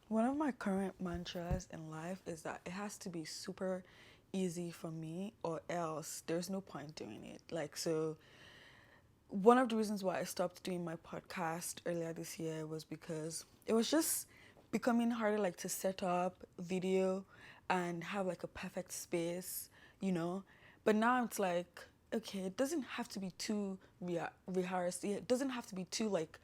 One of my current mantras in life is that it has to be super easy for me or else there's no point doing it. One of the reasons why I stopped doing my podcast earlier this year was because it was just becoming harder like to set up video and have like a perfect space, you know. But now it's like, okay, it doesn't have to be too rehearsed. It doesn't have to be too like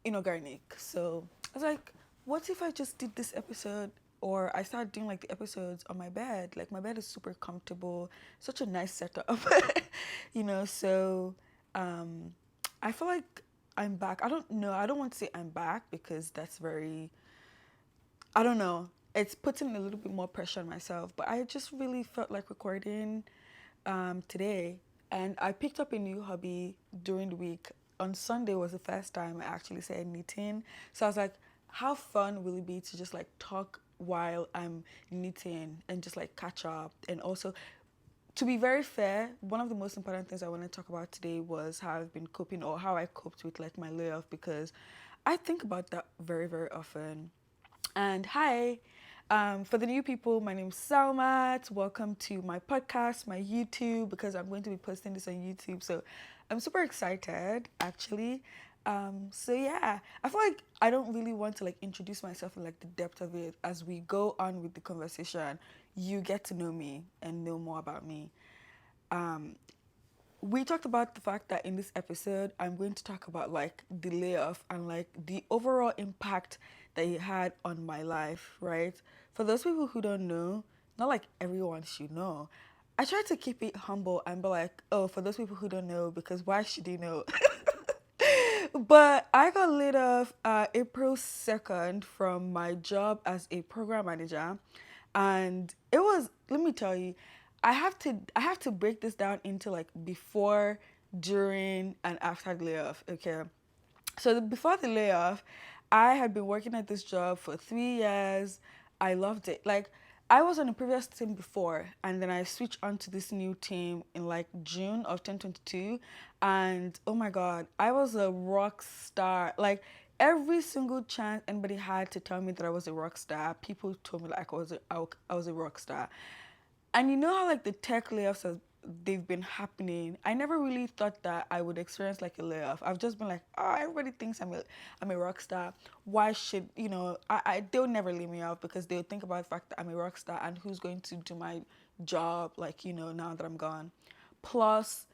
inorganic. So I was like, what if I just did this episode or I started doing like the episodes on my bed? Like my bed is super comfortable, such a nice setup, so um, I feel like I'm back. I don't know. I don't want to say I'm back because that's very, I don't know. It's putting a little bit more pressure on myself, but I just really felt like recording today. And I picked up a new hobby during the week. On Sunday was the first time I actually started knitting. So I was like, how fun will it be to just like talk while I'm knitting and just like catch up? And also, to be very fair, one of the most important things I want to talk about today was how I've been coping or how I coped with like my layoff because I think about that very, very often. And hi, for the new people, my name is Salmat. Welcome to my podcast, my YouTube, because I'm going to be posting this on YouTube. So I'm super excited, actually. So yeah, I feel like I don't really want to like introduce myself in like the depth of it. As we go on with the conversation, you get to know me and know more about me. Um, we talked about the fact that in this episode, I'm going to talk about like the layoff and like the overall impact that it had on my life, right? For those people who don't know, not like everyone should know. I try to keep it humble and be like, oh, for those people who don't know, because why should they know? But I got laid off April 2nd from my job as a program manager. And it was, let me tell you, I have to break this down into like before, during, and after the layoff. Okay. So before the layoff, I had been working at this job for 3 years. I loved it. Like I was on a previous team before, and then I switched onto this new team in like June of 2022, and oh my god, I was a rock star. Like every single chance anybody had to tell me that I was a rock star, people told me like I was a rock star. And you know how like the tech layoffs they've been happening. I never really thought that I would experience like a layoff. I've just been like, oh, everybody thinks I'm a rock star. Why should they'll never leave me off because they'll think about the fact that I'm a rock star and who's going to do my job like now that I'm gone. Plus,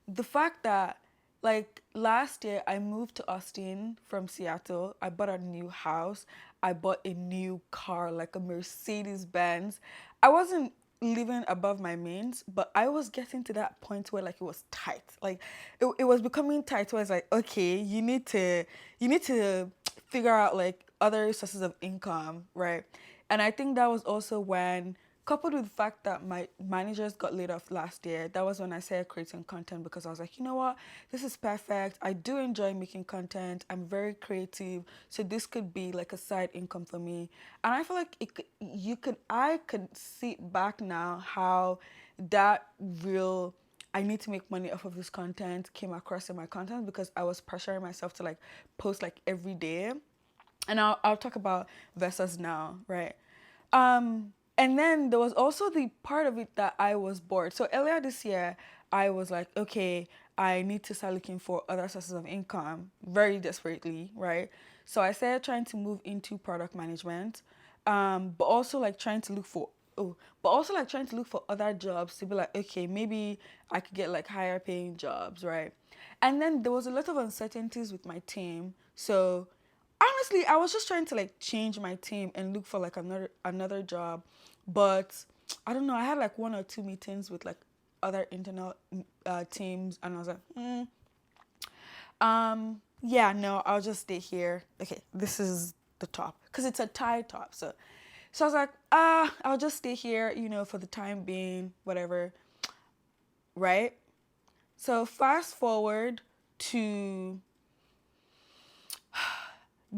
the fact that like last year I moved to Austin from Seattle. I bought a new house. I bought a new car, like a Mercedes Benz. I wasn't living above my means, but I was getting to that point where like it was tight. Like it was becoming tight where it's like, okay, you need to figure out like other sources of income, right? And I think that was also when, coupled with the fact that my managers got laid off last year, that was when I started creating content because I was like, you know what, this is perfect. I do enjoy making content. I'm very creative, so this could be like a side income for me. And I feel like I could see back now how that real I need to make money off of this content came across in my content because I was pressuring myself to like post like every day. And I'll talk about versus now, right? And then there was also the part of it that I was bored. So earlier this year, I was like, okay, I need to start looking for other sources of income very desperately, right? So I started trying to move into product management, but also like trying to look for other jobs to be like, okay, maybe I could get like higher paying jobs, right? And then there was a lot of uncertainties with my team, so honestly, I was just trying to like change my team and look for like another job, but I don't know. I had like one or two meetings with like other internal teams, and I was like, yeah, no, I'll just stay here. Okay, this is the top because it's a tie top. So I was like, I'll just stay here, for the time being, whatever, right? So fast forward to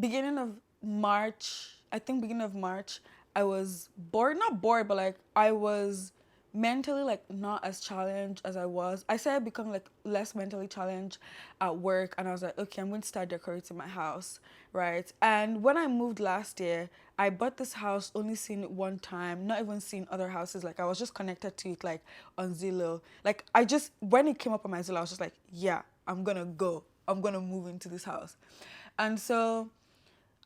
beginning of March, I think beginning of March, I was bored, not bored, but like I was mentally like not as challenged as I was. I started becoming like less mentally challenged at work, and I was like, okay, I'm going to start decorating my house, right? And when I moved last year, I bought this house, only seen it one time, not even seen other houses. Like I was just connected to it like on Zillow. Like I just when it came up on my Zillow, I was just like, yeah, I'm gonna go. I'm gonna move into this house. And so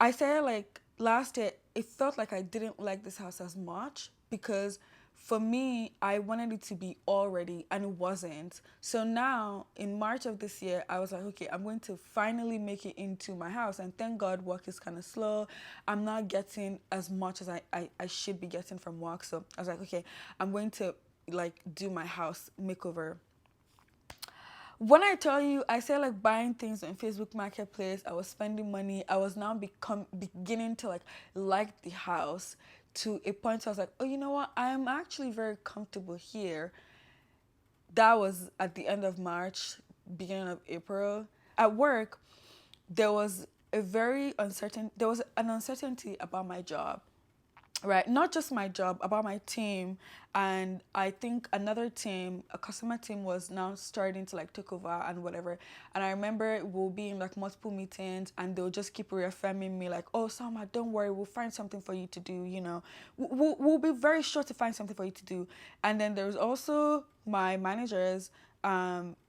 I said like last year, it felt like I didn't like this house as much because for me, I wanted it to be all ready and it wasn't. So now in March of this year, I was like, okay, I'm going to finally make it into my house. And thank God work is kind of slow. I'm not getting as much as I should be getting from work. So I was like, okay, I'm going to like do my house makeover. When I tell you, I say like buying things on Facebook Marketplace, I was spending money. I was now beginning to like the house to a point. I was like, oh, you know what? I am actually very comfortable here. That was at the end of March, beginning of April. At work, there was there was an uncertainty about my job, right? Not just my job, about my team. And I think another team, a customer team, was now starting to like take over and whatever. And I remember we'll be in like multiple meetings and they'll just keep reaffirming me like, oh, Salma, don't worry, we'll find something for you to do, you know. We'll be very sure to find something for you to do. And then there's also my managers,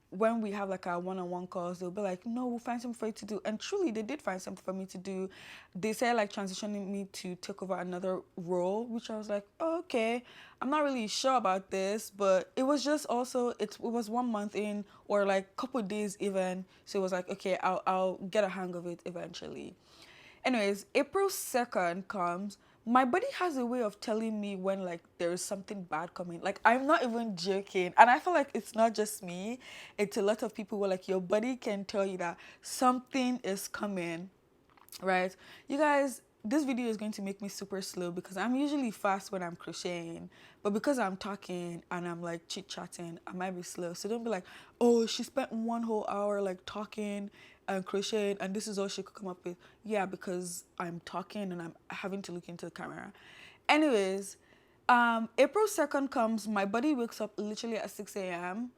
when we have like our one-on-one calls, they'll be like, no, we'll find something for you to do. And truly, they did find something for me to do. They said like transitioning me to take over another role, which I was like, oh, okay, I'm not really sure about this, but it was just also, it was 1 month in or like couple days even. So it was like, okay, I'll get a hang of it eventually. Anyways, April 2nd comes. My body has a way of telling me when like there is something bad coming. Like I'm not even joking. And I feel like it's not just me. It's a lot of people where like your body can tell you that something is coming, right? You guys, this video is going to make me super slow because I'm usually fast when I'm crocheting, but because I'm talking and I'm like chit chatting, I might be slow. So don't be like, oh, she spent 1 whole hour like talking and crocheting and this is all she could come up with. Yeah, because I'm talking and I'm having to look into the camera. Anyways, April 2nd comes, my body wakes up literally at 6 a.m.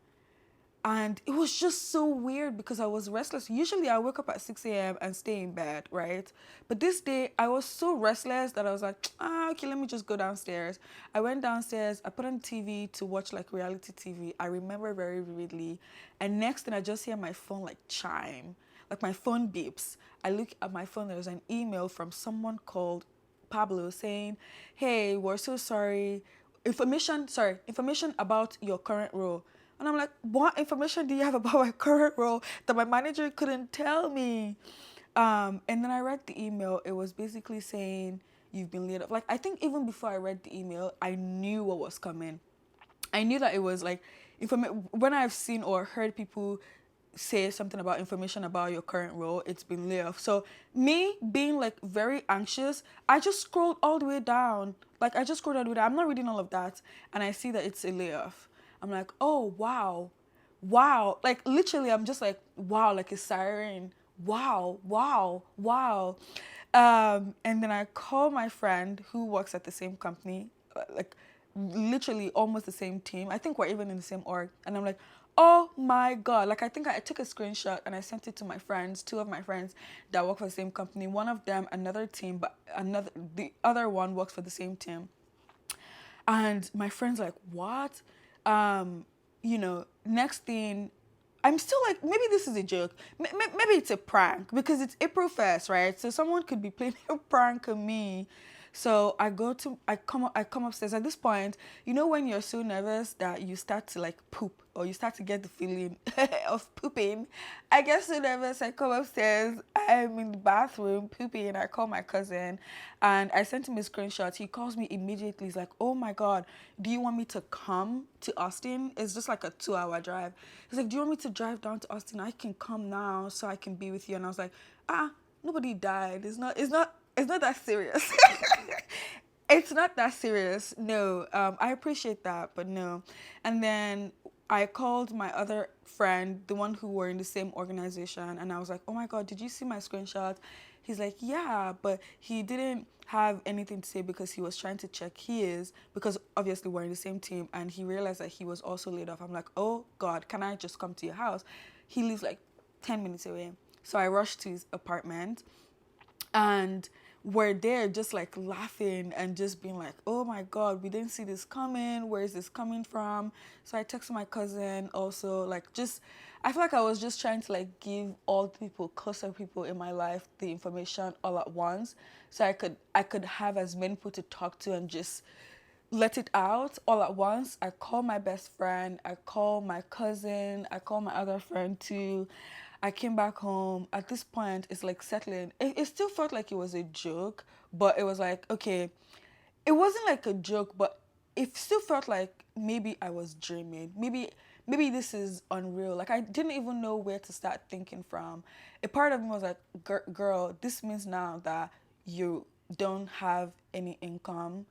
And it was just so weird because I was restless. Usually I wake up at 6 a.m. and stay in bed, right? But this day I was so restless that I was like, okay, let me just go downstairs. I went downstairs, I put on TV to watch like reality TV. I remember very vividly. And next thing I just hear my phone like chime, like my phone beeps. I look at my phone, there's an email from someone called Pablo saying, hey, we're so sorry. Information about your current role. And I'm like, what information do you have about my current role that my manager couldn't tell me? And then I read the email. It was basically saying you've been laid off. Like, I think even before I read the email, I knew what was coming. I knew that it was like, when I've seen or heard people say something about information about your current role, it's been layoff. So me being like very anxious, I just scrolled all the way down. Like I just scrolled all the way down. I'm not reading all of that. And I see that it's a layoff. I'm like, oh, wow. Wow. Like literally, I'm just like, wow, like a siren. Wow, wow, wow. And then I call my friend who works at the same company, like literally almost the same team. I think we're even in the same org. And I'm like, oh my God. Like I think I took a screenshot and I sent it to my friends, two of my friends that work for the same company. One of them, another team, but the other one works for the same team. And my friend's like, what? Next thing, I'm still like, maybe this is a joke. Maybe it's a prank because it's April 1st, right? So someone could be playing a prank on me. So I come upstairs. At this point, you know when you're so nervous that you start to like poop or you start to get the feeling of pooping. I get so nervous. I come upstairs. I'm in the bathroom pooping. I call my cousin, and I sent him a screenshot. He calls me immediately. He's like, "Oh my God, do you want me to come to Austin? It's just like a 2-hour drive." He's like, "Do you want me to drive down to Austin? I can come now so I can be with you." And I was like, nobody died. It's not that serious. It's not that serious. No, I appreciate that, but no. And then I called my other friend, the one who were in the same organization, and I was like, "Oh my God, did you see my screenshot?" He's like, "Yeah," but he didn't have anything to say because he was trying to check his, because obviously we're in the same team, and he realized that he was also laid off. I'm like, "Oh God, can I just come to your house?" He lives like 10 minutes away. So I rushed to his apartment, and we're there just like laughing and just being like, "Oh my God, we didn't see this coming, where is this coming from?" So I texted my cousin also, like, just I feel like I was just trying to like give all the people, closer people in my life, the information all at once, so I could have as many people to talk to and just let it out all at once. I call my best friend, I call my cousin, I call my other friend too. I came back home. At this point, it's like settling. It still felt like it was a joke, but it was like, okay, it wasn't like a joke, but it still felt like maybe I was dreaming. Maybe this is unreal. Like I didn't even know where to start thinking from. A part of me was like, girl, this means now that you don't have any income.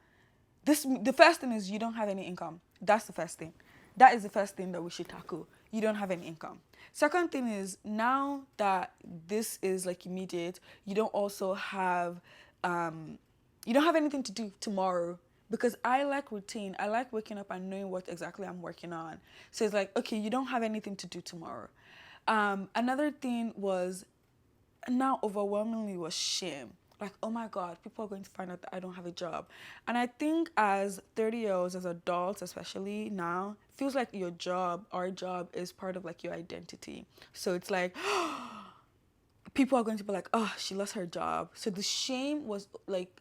The first thing is you don't have any income. That's the first thing. That is the first thing that we should tackle. You don't have any income. Second thing is, now that this is like immediate, you don't also have you don't have anything to do tomorrow, because I like routine. I like waking up and knowing what exactly I'm working on. So it's like, okay, you don't have anything to do tomorrow. Another thing was, now overwhelmingly, was shame. Like, oh my God, people are going to find out that I don't have a job. And I think as 30-year-olds, as adults, especially now, feels like your job, our job, is part of like your identity. So it's like, people are going to be like, oh, she lost her job. So the shame was like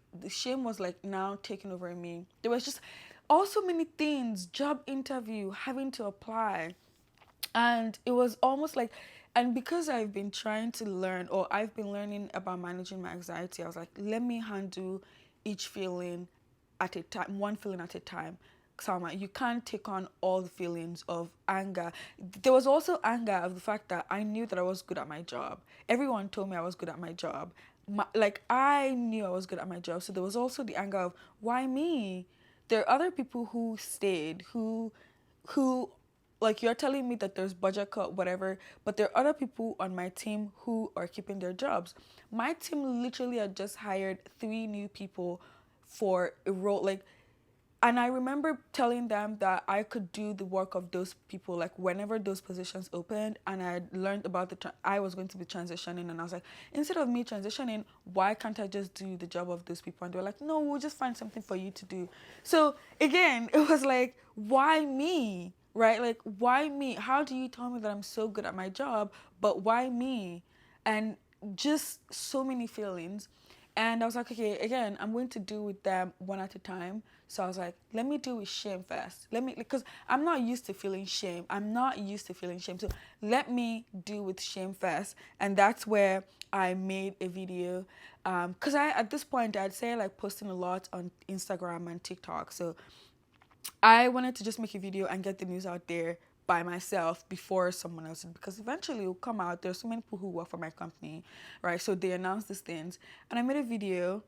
now taking over me. There was just also many things, job interview, having to apply. And it was almost like, and because I've been trying to learn, or I've been learning about managing my anxiety, I was like, let me handle each feeling at a time, one feeling at a time. Salma, you can't take on all the feelings of anger. There was also anger of the fact that I knew that I was good at my job. Everyone told me I was good at my job. Like, I knew I was good at my job. So there was also the anger of, why me? There are other people who stayed, who like, you're telling me that there's budget cut, whatever, but there are other people on my team who are keeping their jobs. My team literally had just hired 3 new people for a role, like, and I remember telling them that I could do the work of those people, like, whenever those positions opened. And I learned about I was going to be transitioning, and I was like, instead of me transitioning, why can't I just do the job of those people? And they were like, no, we'll just find something for you to do. So again, it was like, why me? Right? Like, why me? How do you tell me that I'm so good at my job, but why me? And just so many feelings. And I was like, okay, again, I'm going to deal with them one at a time. So I was like, let me deal with shame first. Because I'm not used to feeling shame. I'm not used to feeling shame. So let me deal with shame first. And that's where I made a video. Because at this point, I'd say like posting a lot on Instagram and TikTok. So I wanted to just make a video and get the news out there by myself before someone else did, because eventually it will come out. There's so many people who work for my company, right? So they announced these things, and I made a video.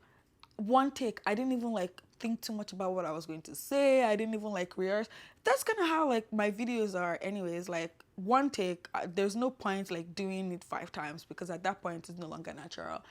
One take. I didn't even like think too much about what I was going to say. I didn't even like rehearse. That's kind of how like my videos are anyways. Like, one take. There's no point like doing it 5 times, because at that point it's no longer natural.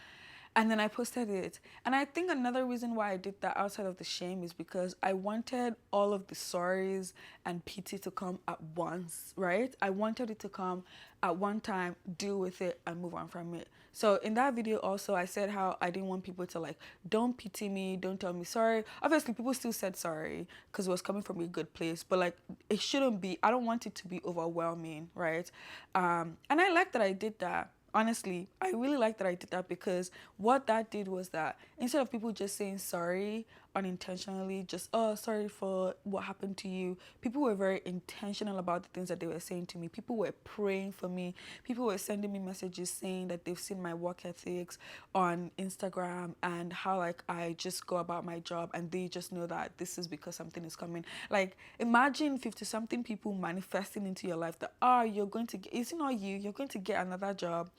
And then I posted it. And I think another reason why I did that outside of the shame is because I wanted all of the sorries and pity to come at once, right? I wanted it to come at one time, deal with it, and move on from it. So in that video also, I said how I didn't want people to like, don't pity me, don't tell me sorry. Obviously, people still said sorry because it was coming from a good place, but like, it shouldn't be. I don't want it to be overwhelming, right? And I like that I did that. Honestly, I really like that I did that, because what that did was that instead of people just saying sorry unintentionally, just, oh, sorry for what happened to you, people were very intentional about the things that they were saying to me. People were praying for me. People were sending me messages saying that they've seen my work ethics on Instagram and how like I just go about my job, and they just know that this is because something is coming. Like, imagine 50 something people manifesting into your life that, you're going to get, it's not you, you're going to get another job.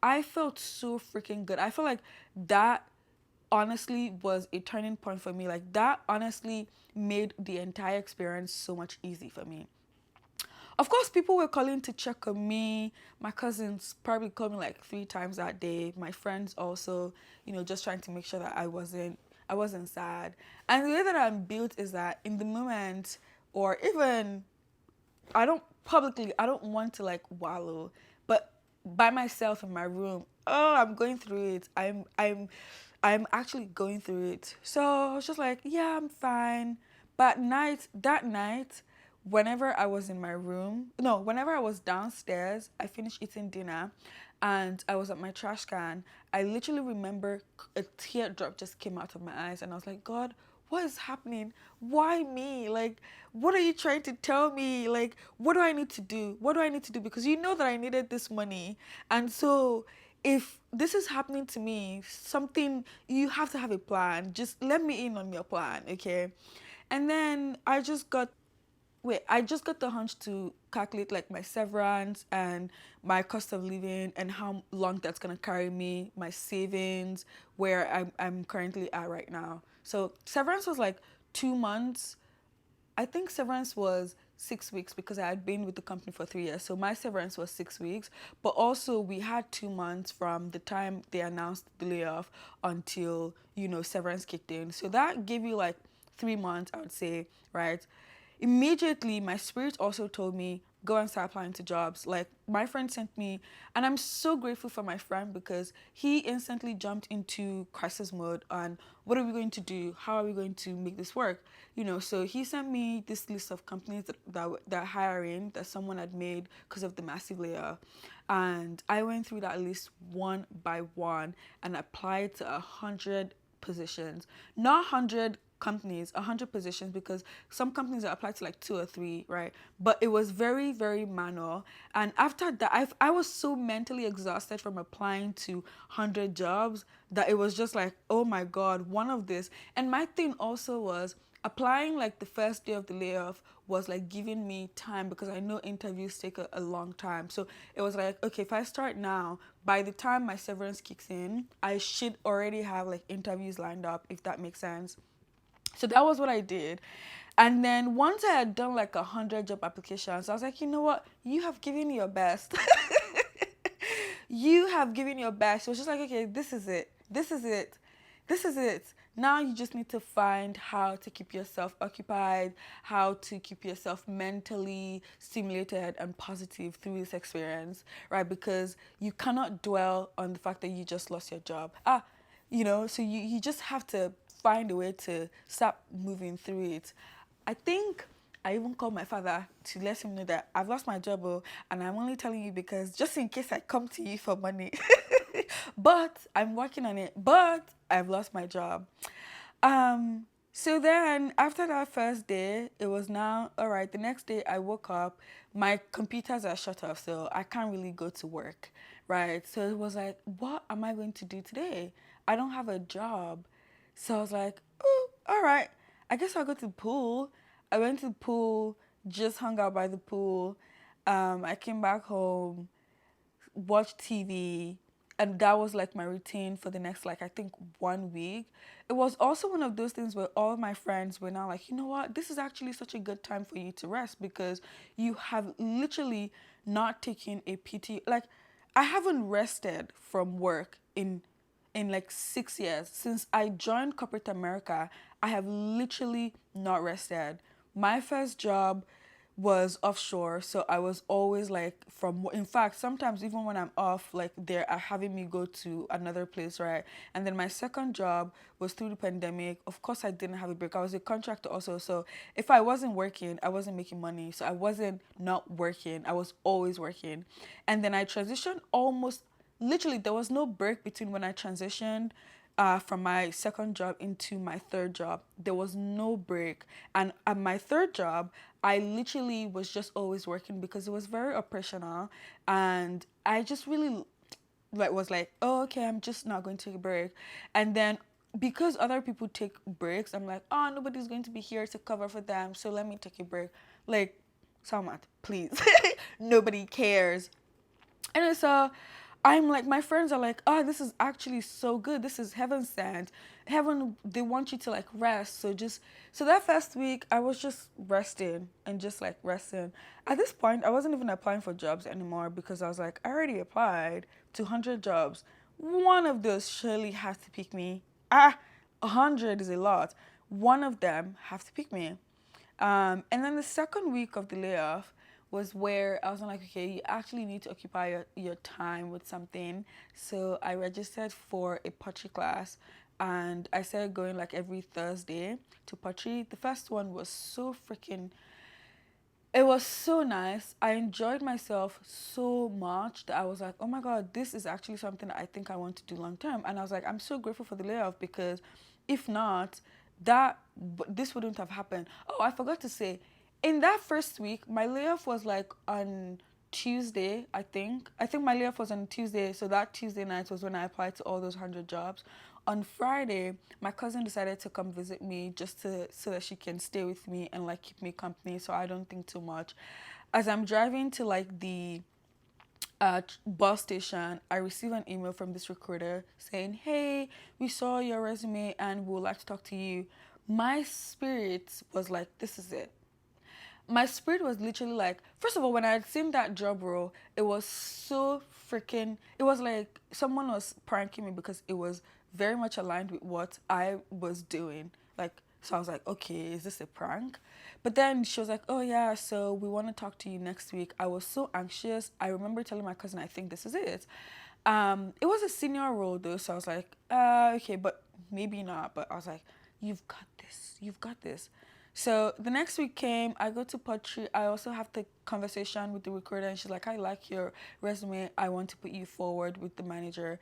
I felt so freaking good. I feel like that honestly was a turning point for me. Like, that honestly made the entire experience so much easy for me. Of course, people were calling to check on me. My cousins probably called me like 3 times that day. My friends also, just trying to make sure that I wasn't sad. And the way that I'm built is that in the moment, or even I don't want to like wallow, but by myself in my room, oh, I'm going through it. I'm actually going through it. So I was just like, yeah, I'm fine. But that night, whenever I was in my room, no, whenever I was downstairs, I finished eating dinner and I was at my trash can. I literally remember a teardrop just came out of my eyes and I was like, God, what is happening? Why me? Like, what are you trying to tell me? Like, what do I need to do? What do I need to do? Because you know that I needed this money. And so if this is happening to me, something, you have to have a plan. Just let me in on your plan, okay? And then I just got the hunch to calculate like my severance and my cost of living and how long that's gonna carry me, my savings, where I'm currently at right now. So severance was like 2 months. I think severance was 6 weeks because I had been with the company for 3 years. So my severance was 6 weeks. But also we had 2 months from the time they announced the layoff until, severance kicked in. So that gave you like 3 months, I would say, right? Immediately my spirit also told me go and start applying to jobs. Like my friend sent me, and I'm so grateful for my friend because he instantly jumped into crisis mode on what are we going to do, how are we going to make this work, so he sent me this list of companies that are hiring that someone had made because of the massive layoff, and I went through that list one by one and applied to 100 positions, not 100 companies, 100 positions, because some companies are applied to like two or three, right? But it was very, very manual. And after that, I was so mentally exhausted from applying to 100 jobs that it was just like, oh my God, one of this. And my thing also was applying like the first day of the layoff was like giving me time because I know interviews take a long time. So it was like, okay, if I start now, by the time my severance kicks in, I should already have like interviews lined up, if that makes sense. So that was what I did. And then once I had done like 100 job applications, I was like, you know what? You have given your best. You have given your best. It was just like, okay, this is it. This is it. This is it. Now you just need to find how to keep yourself occupied, how to keep yourself mentally stimulated and positive through this experience, right? Because you cannot dwell on the fact that you just lost your job. So you just have to find a way to stop moving through it. I think I even called my father to let him know that I've lost my job, and I'm only telling you because just in case I come to you for money. But I'm working on it. But I've lost my job. So then after that first day, it was now all right. The next day I woke up, my computers are shut off, so I can't really go to work, right? So it was like, what am I going to do today? I don't have a job. So I was like, oh, all right. I guess I'll go to the pool. I went to the pool, just hung out by the pool. I came back home, watch TV, and that was like my routine for the next like I think 1 week. It was also one of those things where all my friends were now like, you know what, this is actually such a good time for you to rest because you have literally not taken a PT. Like I haven't rested from work in like 6 years. Since I joined corporate America, I have literally not rested. My first job was offshore, so I was always like in fact, sometimes even when I'm off, like they're having me go to another place, right? And then my second job was through the pandemic. Of course, I didn't have a break. I was a contractor also, so if I wasn't working, I wasn't making money. So I wasn't not working. I was always working. And then I transitioned almost literally there was no break between when I transitioned from my second job into my third job. There was no break. And at my third job, I literally was just always working because it was very operational. And I just really was like, oh, okay, I'm just not going to take a break. And then because other people take breaks, I'm like, oh, nobody's going to be here to cover for them. So let me take a break. Like, Salmat, please. Nobody cares. And so I'm like, my friends are like, oh, this is actually so good. This is heaven sent. Heaven, they want you to like rest. So that first week, I was just resting and just like resting. At this point, I wasn't even applying for jobs anymore because I was like, I already applied to 100 jobs. One of those surely has to pick me. 100 is a lot. One of them has to pick me. And then the second week of the layoff was where I was like, okay, you actually need to occupy your time with something. So I registered for a pottery class and I started going like every Thursday to pottery. The first one was so freaking, it was so nice. I enjoyed myself so much that I was like, oh my God, this is actually something I think I want to do long term. And I was like, I'm so grateful for the layoff because if not, this wouldn't have happened. Oh, I forgot to say, in that first week, my layoff was like on Tuesday, I think. I think my layoff was on Tuesday, so that Tuesday night was when I applied to all those 100 jobs. On Friday, my cousin decided to come visit me just to so that she can stay with me and like keep me company so I don't think too much. As I'm driving to like the bus station, I received an email from this recruiter saying, "Hey, we saw your resume and we would like to talk to you." My spirit was like, "This is it." My spirit was literally like, first of all, when I had seen that job role, it was so freaking, it was like someone was pranking me because it was very much aligned with what I was doing. Like, so I was like, okay, is this a prank? But then she was like, oh yeah, so we want to talk to you next week. I was so anxious. I remember telling my cousin, I think this is it. It was a senior role though, so I was like, okay, but maybe not. But I was like, you've got this. You've got this. So the next week came, I go to pottery. I also have the conversation with the recruiter, and she's like, I like your resume. I want to put you forward with the manager.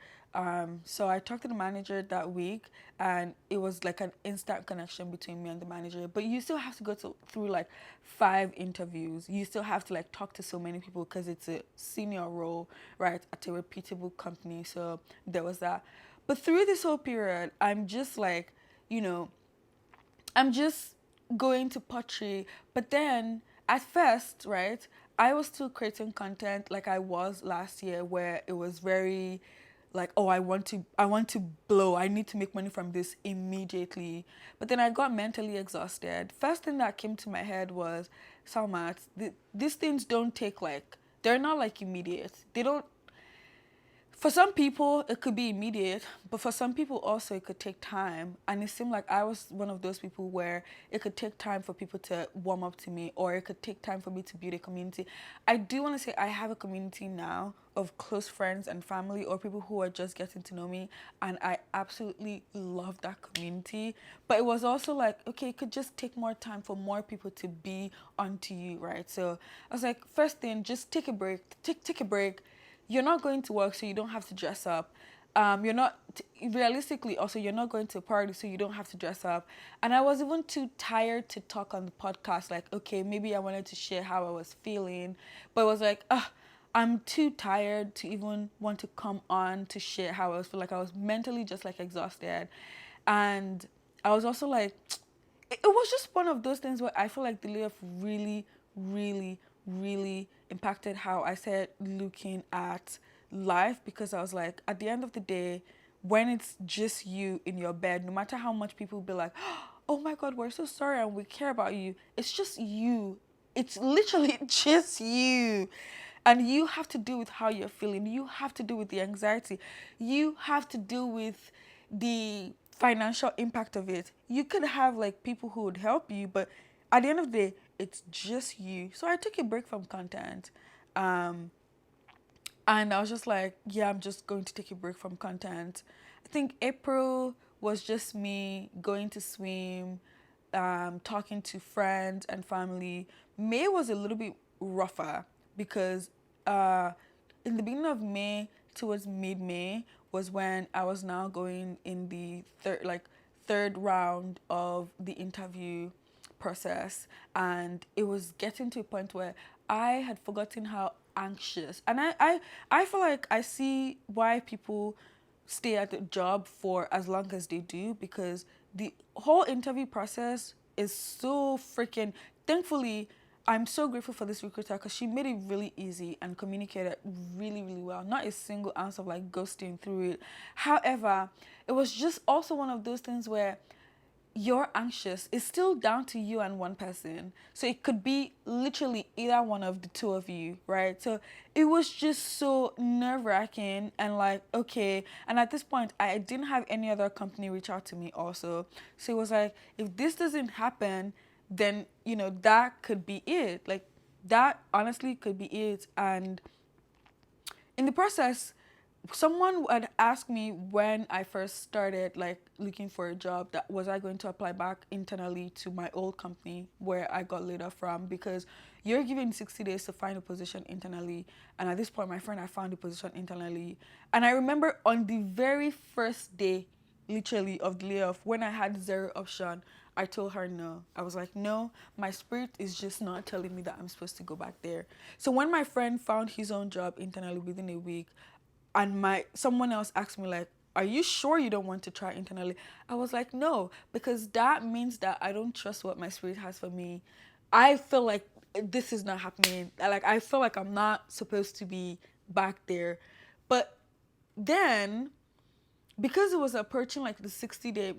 So I talked to the manager that week, and it was like an instant connection between me and the manager. But you still have to through like 5 interviews. You still have to like talk to so many people because it's a senior role, right, at a reputable company. So there was that. But through this whole period, I'm just like, you know, I'm just going to pottery. But then at first, right, I was still creating content like I was last year where it was very like, oh, I want to blow. I need to make money from this immediately. But then I got mentally exhausted. First thing that came to my head was, Salma, these things don't take like, they're not like immediate. They don't, for some people, it could be immediate, but for some people also it could take time. And it seemed like I was one of those people where it could take time for people to warm up to me, or it could take time for me to build a community. I do want to say I have a community now of close friends and family, or people who are just getting to know me, and I absolutely love that community. But it was also like, okay, it could just take more time for more people to be onto you, right? So I was like, first thing, just take a break, take a break. You're not going to work, so you don't have to dress up. You're not realistically also you're not going to a party, so you don't have to dress up. And I was even too tired to talk on the podcast. Like, okay, maybe I wanted to share how I was feeling, but it was like, I'm too tired to even want to come on to share how I was feeling. Like I was mentally just like exhausted, and I was also like, it was just one of those things where I feel like the layoff really, really, really impacted how I started looking at life, because I was like, at the end of the day, when it's just you in your bed, no matter how much people be like, oh my God, we're so sorry and we care about you, it's just you. It's literally just you. And you have to deal with how you're feeling. You have to deal with the anxiety. You have to deal with the financial impact of it. You could have like people who would help you, but at the end of the day, it's just you. So I took a break from content. Um, and I was just like, yeah, I'm just going to take a break from content. I think April was just me going to swim, talking to friends and family. May was a little bit rougher because uh, in the beginning of May, towards mid-May, was when I was now going in the third round of the interview process, and it was getting to a point where I had forgotten how anxious, and I feel like I see why people stay at the job for as long as they do, because the whole interview process is so freaking, thankfully I'm so grateful for this recruiter because she made it really easy and communicated really, really well. Not a single ounce of like ghosting through it. However, it was just also one of those things where you're anxious. It's still down to you and one person. So it could be literally either one of the two of you, right? So it was just so nerve wracking and like, okay. And at this point, I didn't have any other company reach out to me also. So it was like, if this doesn't happen, then, that could be it. Like, that honestly could be it. And in the process, someone had asked me when I first started like looking for a job, that was I going to apply back internally to my old company where I got laid off from, because you're given 60 days to find a position internally. And at this point, my friend, I found a position internally. And I remember on the very first day, literally, of the layoff, when I had zero option, I told her no. I was like, no, my spirit is just not telling me that I'm supposed to go back there. So when my friend found his own job internally within a week, and my someone else asked me like, are you sure you don't want to try internally? I was like, no, because that means that I don't trust what my spirit has for me. I feel like this is not happening. Like, I feel like I'm not supposed to be back there. But then, because it was approaching like the 60-day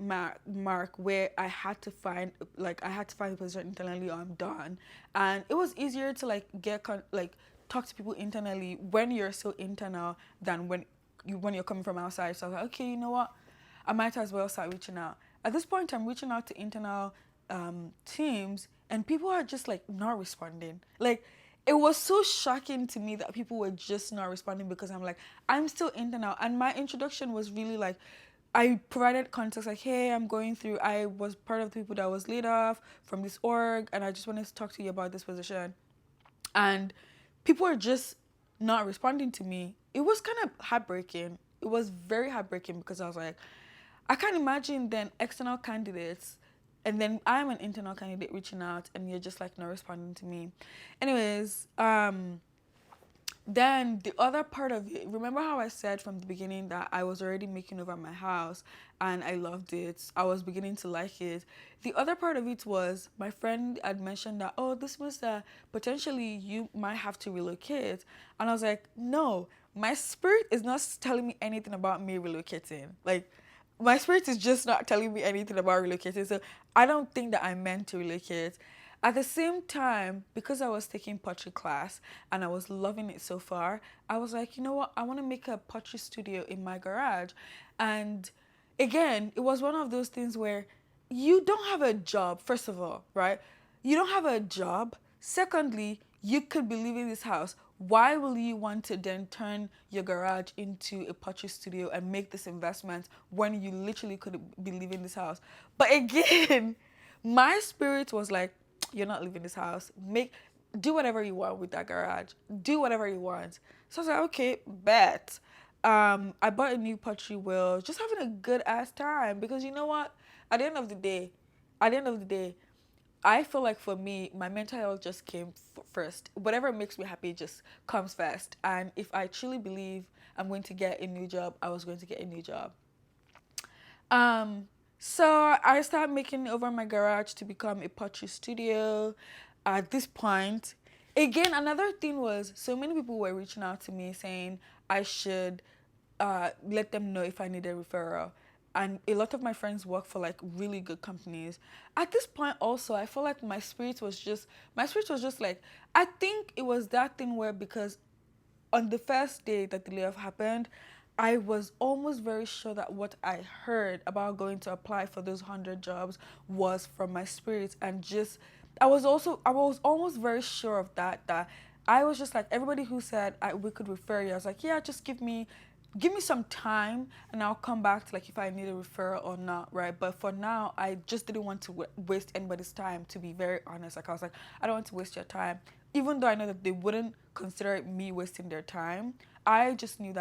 mark where I had to find a position internally, or I'm done. And it was easier to like talk to people internally when you're so internal than when you're coming from outside. So I was like, okay, you know what, I might as well start reaching out. At this point, I'm reaching out to internal teams, and people are just like not responding. Like, it was so shocking to me that people were just not responding, because I'm like, I'm still internal. And my introduction was really like, I provided context like, hey, I was part of the people that was laid off from this org, and I just wanted to talk to you about this position. And people are just not responding to me. It was kind of heartbreaking. It was very heartbreaking, because I was like, I can't imagine then external candidates, and then I'm an internal candidate reaching out, and you're just like not responding to me. Anyways, then the other part of it, remember how I said from the beginning that I was already making over my house and I loved it. I was beginning to like it. The other part of it was my friend had mentioned that, oh, this means that potentially you might have to relocate. And I was like, no, my spirit is not telling me anything about me relocating. Like, my spirit is just not telling me anything about relocating. So I don't think that I'm meant to relocate. At the same time, because I was taking pottery class and I was loving it so far, I was like, you know what? I want to make a pottery studio in my garage. And again, it was one of those things where you don't have a job, first of all, right? You don't have a job. Secondly, you could be leaving this house. Why will you want to then turn your garage into a pottery studio and make this investment when you literally could be leaving this house? But again, my spirit was like, you're not leaving this house. Do whatever you want with that garage. Do whatever you want. So I was like, okay, bet. I bought a new pottery wheel, just having a good ass time, because you know what? At the end of the day, at the end of the day, I feel like for me, my mental health just came first. Whatever makes me happy just comes first. And if I truly believe I'm going to get a new job, I was going to get a new job. Um, so I started making over my garage to become a pottery studio. At this point, again, another thing was, so many people were reaching out to me saying I should let them know if I need a referral. And a lot of my friends work for like really good companies. At this point also, I feel like my spirit was just like, I think it was that thing where, because on the first day that the layoff happened, I was almost very sure that what I heard about going to apply for those 100 jobs was from my spirit. And just, I was almost very sure of that I was just like, everybody who said we could refer you, I was like, yeah, just give me some time and I'll come back to like if I need a referral or not, right? But for now, I just didn't want to waste anybody's time, to be very honest. Like, I was like, I don't want to waste your time. Even though I know that they wouldn't consider me wasting their time, I just knew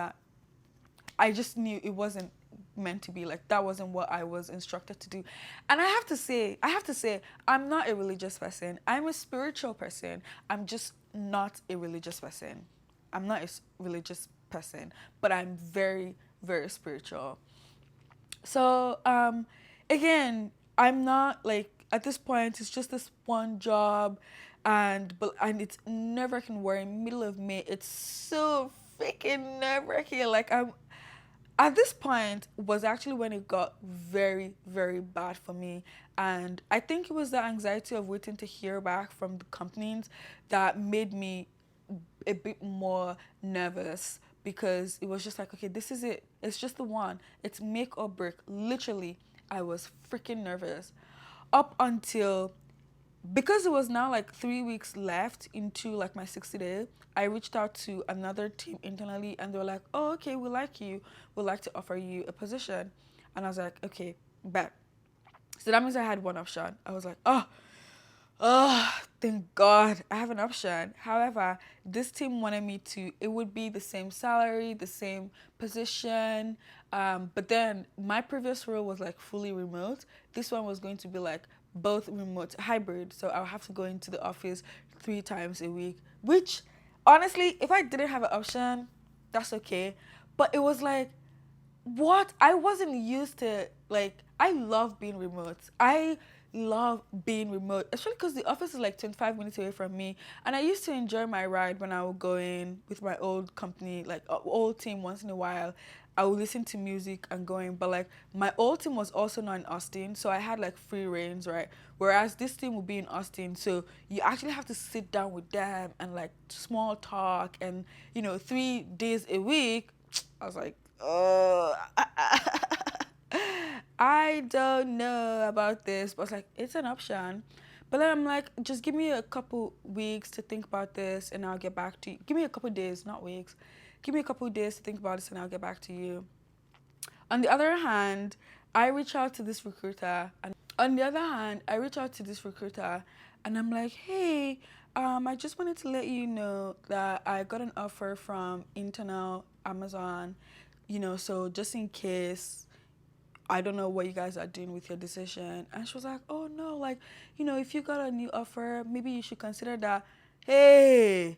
it wasn't meant to be. Like, that wasn't what I was instructed to do. And I have to say, I'm not a religious person. I'm a spiritual person. I'm just not a religious person. I'm not a religious person, but I'm very, very spiritual. So, again, I'm not like at this point it's just this one job, and it's nerve-wracking. We're in middle of May. It's so freaking nerve-wracking. Like, I'm at this point was actually when it got very, very bad for me. And I think it was the anxiety of waiting to hear back from the companies that made me a bit more nervous, because it was just like, okay, this is it. It's just the one. It's make or break. Literally, I was freaking nervous up until, because it was now like 3 weeks left into like my 60 day. I reached out to another team internally, and they were like, oh, okay, we like you, we'd like to offer you a position. And I was like, okay, bet. So that means I had one option. I was like, oh, thank God I have an option. However, this team wanted me to, it would be the same salary, the same position. But then my previous role was like fully remote. This one was going to be like both remote, hybrid. So I'll have to go into the office 3 times a week, which honestly, if I didn't have an option, that's okay. But it was like, what? I wasn't used to, like, I love being remote. I love being remote, especially because the office is like 25 minutes away from me. And I used to enjoy my ride when I would go in with my old company, like old team. Once in a while I would listen to music and going, but like my old team was also not in Austin, so I had like free reigns, right? Whereas this team would be in Austin, so you actually have to sit down with them and like small talk, and 3 days a week. I was like, oh, I don't know about this, but it's like, it's an option. But then I'm like, just give me a couple weeks to think about this, and I'll get back to you. Give me a couple days, not weeks. Give me a couple days to think about this, and I'll get back to you. On the other hand, I reach out to this recruiter, and I'm like, hey, I just wanted to let you know that I got an offer from internal Amazon, so just in case, I don't know what you guys are doing with your decision. And she was like, oh no, like, if you got a new offer, maybe you should consider that. Hey,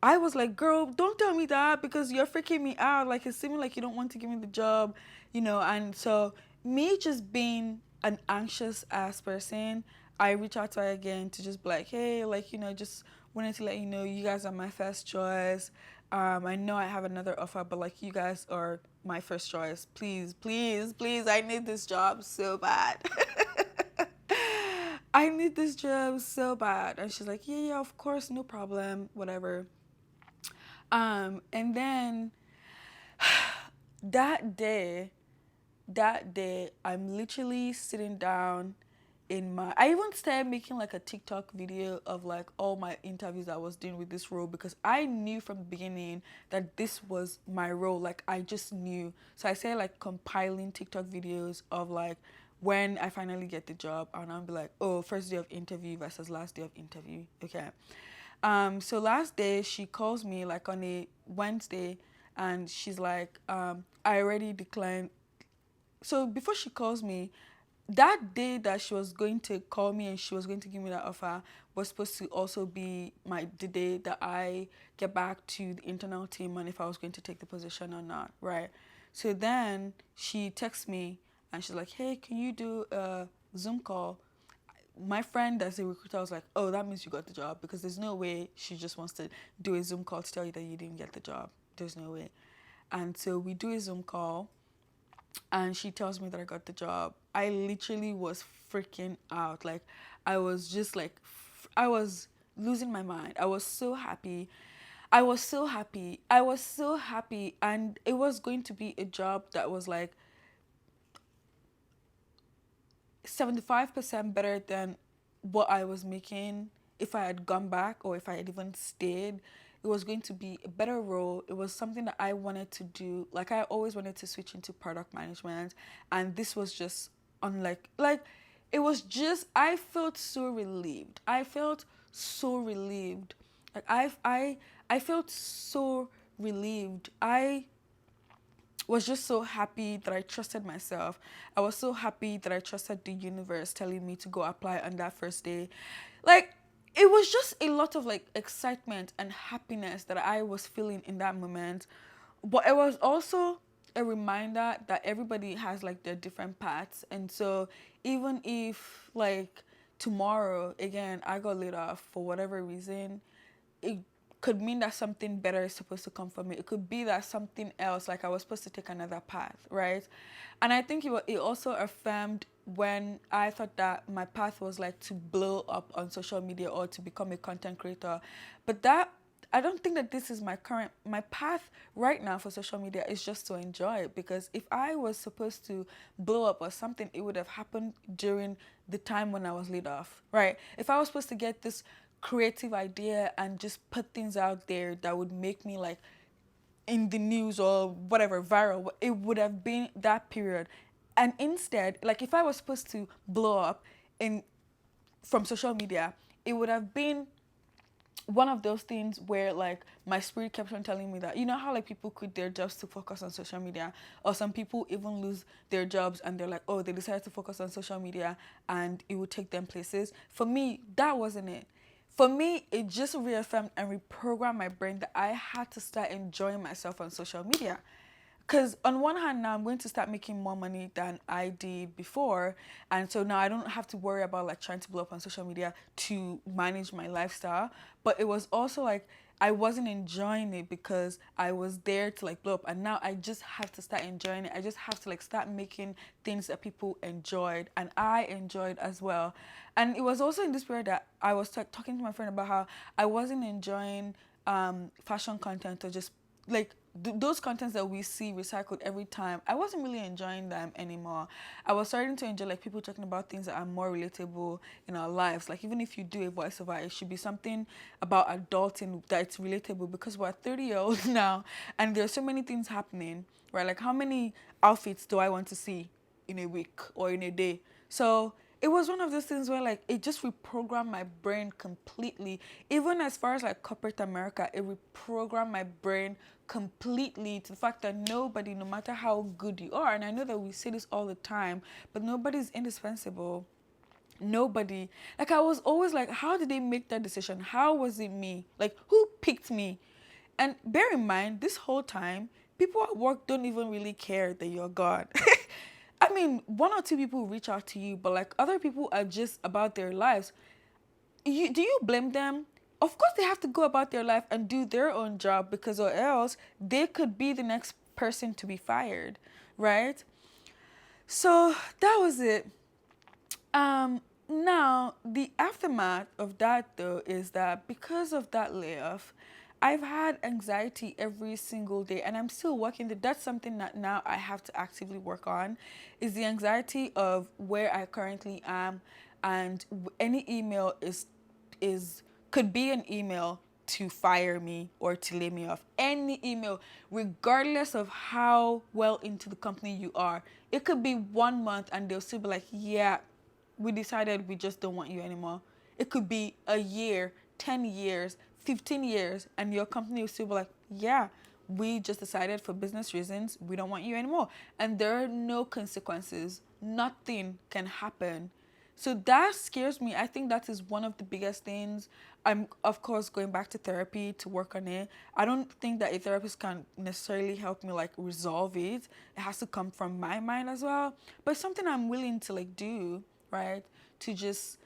I was like, girl, don't tell me that, because you're freaking me out. Like, it's seeming like you don't want to give me the job, And so, me just being an anxious ass person, I reach out to her again to just be like, hey, like, just wanted to let you know you guys are my first choice. I know I have another offer, but like, you guys are my first choice. Please, please, please, I need this job so bad. I need this job so bad. And she's like, yeah, yeah, of course, no problem, whatever. And then that day, I'm literally sitting down I even started making like a TikTok video of like all my interviews I was doing with this role, because I knew from the beginning that this was my role. Like, I just knew. So I started like compiling TikTok videos of like when I finally get the job, and I'll be like, oh, first day of interview versus last day of interview. Okay. So last day she calls me like on a Wednesday, and she's like, I already declined. So before she calls me, that day that she was going to call me and she was going to give me that offer was supposed to also be the day that I get back to the internal team and if I was going to take the position or not, right? So then she texts me and she's like, hey, can you do a Zoom call? My friend that's a recruiter was like, oh, that means you got the job, because there's no way she just wants to do a Zoom call to tell you that you didn't get the job. There's no way. And so we do a Zoom call, and she tells me that I got the job. I literally was freaking out. Like, I was just like, I was losing my mind. I was so happy. I was so happy. I was so happy. And it was going to be a job that was like 75% better than what I was making if I had gone back or if I had even stayed. It was going to be a better role. It was something that I wanted to do. Like, I always wanted to switch into product management, and this was just unlike, like, it was just, I felt so relieved. I felt so relieved. Like, I felt so relieved. I was just so happy that I trusted myself. I was so happy that I trusted the universe telling me to go apply on that first day. Like, it was just a lot of like excitement and happiness that I was feeling in that moment. But it was also a reminder that everybody has like their different paths. And so even if like tomorrow again I got laid off for whatever reason, it could mean that something better is supposed to come from it. It could be that something else, like I was supposed to take another path, right? And I think it also affirmed when I thought that my path was like to blow up on social media or to become a content creator. But that, I don't think that this is my path right now for social media is just to enjoy it, because if I was supposed to blow up or something, it would have happened during the time when I was laid off, right? If I was supposed to get this creative idea and just put things out there that would make me like in the news or whatever viral, it would have been that period. And instead, like if I was supposed to blow up in from social media, it would have been one of those things where like my spirit kept on telling me that, you know how like people quit their jobs to focus on social media, or some people even lose their jobs and they're like, oh, they decided to focus on social media and it would take them places. For me, that wasn't it. For me, it just reaffirmed and reprogrammed my brain that I had to start enjoying myself on social media. Because on one hand, now I'm going to start making more money than I did before. And so now I don't have to worry about like trying to blow up on social media to manage my lifestyle. But it was also like I wasn't enjoying it because I was there to like blow up. And now I just have to start enjoying it. I just have to like start making things that people enjoyed and I enjoyed as well. And it was also in this period that I was talking to my friend about how I wasn't enjoying fashion content or just like those contents that we see recycled every time. I wasn't really enjoying them anymore. I was starting to enjoy like people talking about things that are more relatable in our lives. Like even if you do a voiceover, it should be something about adulting that's relatable, because we're 30-year-olds now and there's so many things happening, right? Like how many outfits do I want to see in a week or in a day? So it was one of those things where like it just reprogrammed my brain completely. Even as far as like corporate America, it reprogrammed my brain completely to the fact that nobody, no matter how good you are, and I know that we say this all the time, but nobody's indispensable. Nobody. Like I was always like, how did they make that decision? How was it me? Like who picked me? And bear in mind, this whole time, people at work don't even really care that you're God. I mean, one or two people reach out to you, but like other people are just about their lives. Do you blame them? Of course, they have to go about their life and do their own job, because or else they could be the next person to be fired, right? So that was it. Now the aftermath of that though is that because of that layoff, I've had anxiety every single day, and I'm still working. That's something that now I have to actively work on, is the anxiety of where I currently am, and any email is could be an email to fire me or to lay me off. Any email, regardless of how well into the company you are, it could be 1 month and they'll still be like, yeah, we decided we just don't want you anymore. It could be a year, 10 years, 15 years, and your company will still be like, yeah, we just decided for business reasons we don't want you anymore. And there are no consequences. Nothing can happen. So that scares me. I think that is one of the biggest things. I'm, of course, going back to therapy to work on it. I don't think that a therapist can necessarily help me like resolve it. It has to come from my mind as well. But it's something I'm willing to like do, right? To just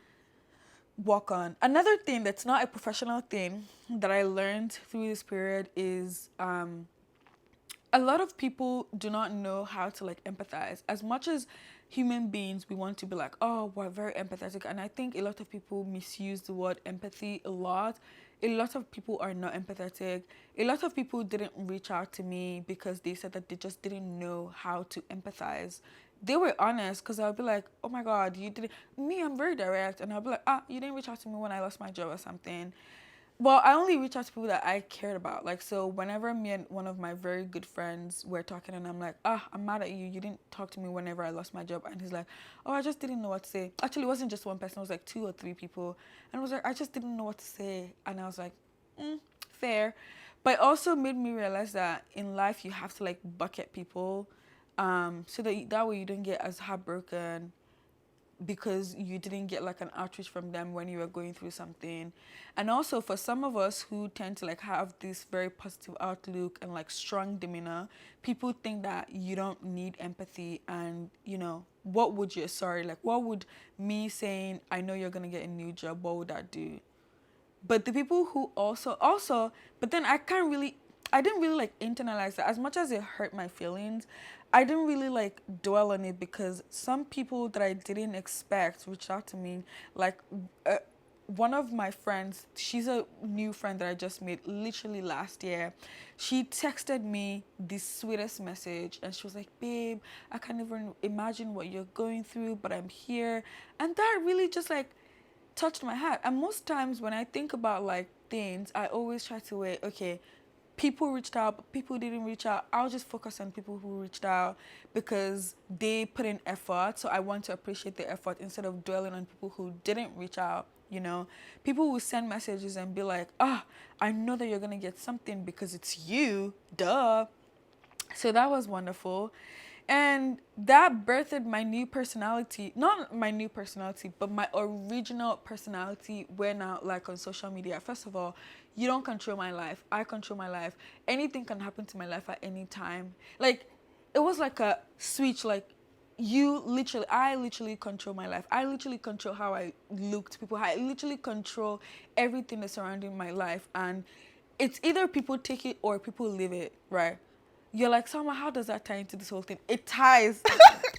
walk on. Another thing that's not a professional thing that I learned through this period is a lot of people do not know how to like empathize. As much as human beings, we want to be like, oh, we're very empathetic. And I think a lot of people misuse the word empathy a lot. A lot of people are not empathetic. A lot of people didn't reach out to me because they said that they just didn't know how to empathize. They were honest, because I'll be like, oh my God, you didn't. Me, I'm very direct. And I'll be like, you didn't reach out to me when I lost my job or something. Well, I only reach out to people that I cared about. Like, so whenever me and one of my very good friends were talking and I'm like, I'm mad at you. You didn't talk to me whenever I lost my job. And he's like, oh, I just didn't know what to say. Actually, it wasn't just one person. It was like 2 or 3 people. And I was like, I just didn't know what to say. And I was like, fair. But it also made me realize that in life, you have to like bucket people so that way you don't get as heartbroken because you didn't get like an outreach from them when you were going through something. And also for some of us who tend to like have this very positive outlook and like strong demeanor, people think that you don't need empathy. And what would you sorry like what would me saying I know you're gonna get a new job, what would that do? But the people who also but then I didn't really like internalize that as much as it hurt my feelings. I didn't really like dwell on it because some people that I didn't expect reached out to me. Like uh, one of my friends, she's a new friend that I just made literally last year. She texted me the sweetest message and she was like, babe, I can't even imagine what you're going through, but I'm here. And that really just like touched my heart. And most times when I think about like things, I always try to wait, okay, people reached out, but people didn't reach out. I'll just focus on people who reached out because they put in effort. So I want to appreciate the effort instead of dwelling on people who didn't reach out. People will send messages and be like, I know that you're going to get something because it's you, duh. So that was wonderful. And that birthed my new personality. Not my new personality, but my original personality where now, like on social media. First of all, you don't control my life. I control my life. Anything can happen to my life at any time. Like, it was like a switch. Like, I literally control my life. I literally control how I look to people. I literally control everything that's surrounding my life. And it's either people take it or people leave it, right? You're like, Salma, how does that tie into this whole thing? It ties.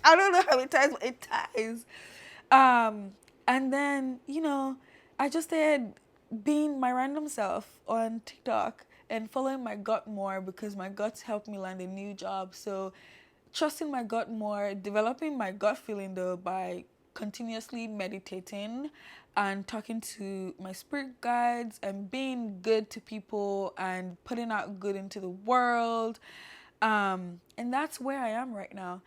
I don't know how it ties, but it ties. And then, I just started being my random self on TikTok and following my gut more because my guts helped me land a new job. So trusting my gut more, developing my gut feeling though by continuously meditating and talking to my spirit guides and being good to people and putting out good into the world. And that's where I am right now.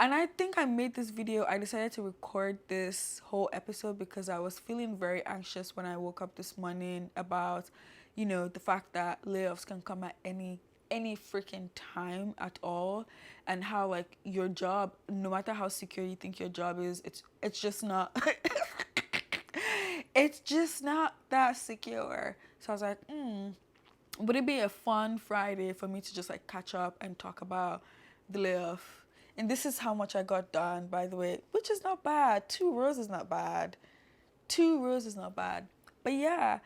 And I think I made this video, I decided to record this whole episode because I was feeling very anxious when I woke up this morning about, the fact that layoffs can come at any freaking time at all, and how like your job, no matter how secure you think your job is, it's just not it's just not that secure. So I was like, would it be a fun Friday for me to just like catch up and talk about the layoff? And this is how much I got done, by the way, which is not bad. 2 rows is not bad. 2 rows is not bad. But yeah,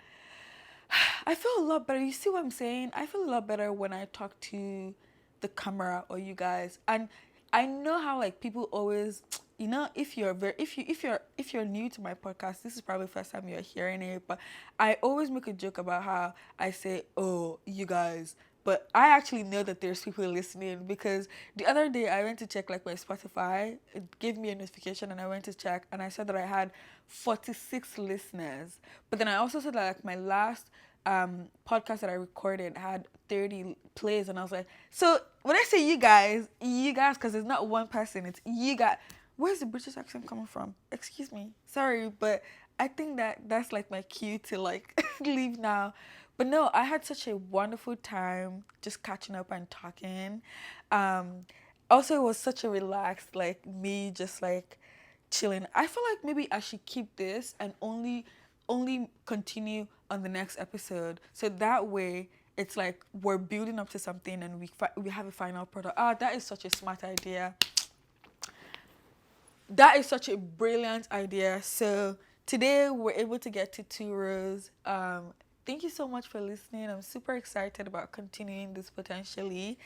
I feel a lot better. You see what I'm saying? I feel a lot better when I talk to the camera or you guys. And I know how like people always, if you're new to my podcast, this is probably the first time you're hearing it, but I always make a joke about how I say, "Oh, you guys," but I actually know that there's people listening because the other day I went to check like my Spotify. It gave me a notification and I went to check and I said that I had 46 listeners. But then I also said that like my last podcast that I recorded had 30 plays, and I was like, so when I say you guys, because it's not one person, it's you guys. Where's the British accent coming from? Excuse me, sorry, but I think that's like my cue to like leave now. But no, I had such a wonderful time just catching up and talking. Also, it was such a relaxed, like me just like chilling. I feel like maybe I should keep this and only continue on the next episode. So that way it's like we're building up to something and we have a final product. That is such a smart idea. That is such a brilliant idea. So today we're able to get to 2 rows. Thank you so much for listening. I'm super excited about continuing this potentially.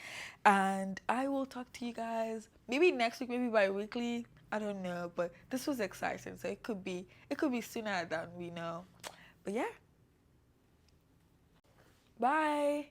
And I will talk to you guys maybe next week, maybe bi-weekly. I don't know, but this was exciting. So it could be sooner than we know. But yeah. Bye.